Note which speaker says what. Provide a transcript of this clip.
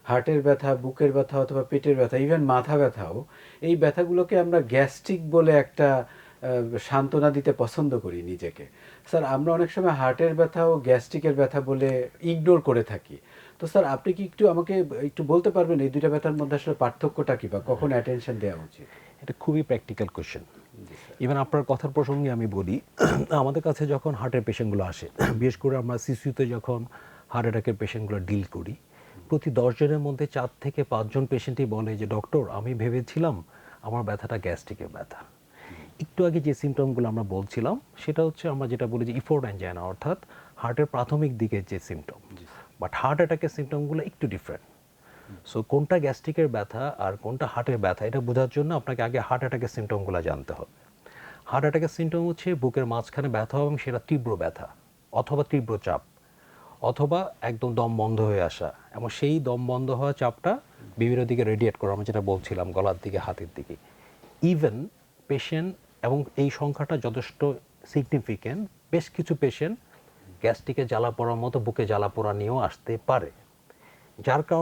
Speaker 1: হার্টের ব্যথা, বুকের ব্যথা অথবা পেটের ব্যথা, ইভেন মাথা ব্যথাও, এই ব্যথাগুলোকে আমরা গ্যাস্ট্রিক বলে একটা সান্ত্বনা দিতে পছন্দ করি নিজেকে। স্যার, আমরা অনেক সময় হার্টের ব্যথা ও গ্যাস্ট্রিকের ব্যথা বলে ইগনোর করে থাকি। তো স্যার, আপনি কি একটু আমাকে একটু বলতে পারবেন এই দুইটা ব্যথার মধ্যে আসলে পার্থক্যটা কী বা কখন অ্যাটেনশন দেওয়া উচিত?
Speaker 2: এটা খুবই প্র্যাকটিক্যাল কোয়েশ্চেন।
Speaker 1: জি স্যার।
Speaker 2: ইভেন আপনার কথার প্রসঙ্গে আমি বলি, আমাদের কাছে যখন হার্টের পেশেন্টগুলো আসে, বিশেষ করে আমরা সিসিউতে যখন হার্ট অ্যাটাকের পেশেন্টগুলো ডিল করি, প্রতি 10 জনের মধ্যে 4 থেকে 5 জন পেশেন্টই বলে যে ডক্টর, আমি ভেবেছিলাম আমার ব্যথাটা গ্যাস্ট্রিকের ব্যথা। একটু আগে যে সিমটমগুলো আমরা বলছিলাম সেটা হচ্ছে আমরা যেটা বলি যে ইফোর্ট অ্যাঞ্জাইনা, অর্থাৎ হার্টের প্রাথমিক দিকের যে symptom.
Speaker 1: G sir.
Speaker 2: But heart অ্যাটাকের সিমটমগুলো একটু ডিফারেন্ট। সো কোনটা গ্যাস্ট্রিকের ব্যথা আর কোনটা হার্টের ব্যথা এটা বোঝার জন্য আপনাকে আগে হার্ট অ্যাটাকের সিমটমগুলো জানতে হবে। হার্ট অ্যাটাকের সিমটম হচ্ছে বুকের মাঝখানে ব্যথা এবং সেটা তীব্র ব্যথা অথবা তীব্র চাপ অথবা একদম দম বন্ধ হয়ে আসা, এবং সেই দম বন্ধ হওয়া চাপটা বিভিন্ন দিকে রেডিয়েট করা, আমরা যেটা বলছিলাম গলার দিকে, হাতের দিকে। ইভেন পেশেন্ট, এবং এই সংখ্যাটা যথেষ্ট সিগনিফিক্যান্ট, বেশ কিছু পেশেন্ট গ্যাস্ট্রিকে জ্বালা পড়ার মতো বুকে জ্বালা পোড়া নিয়েও আসতে পারে, যার কারণে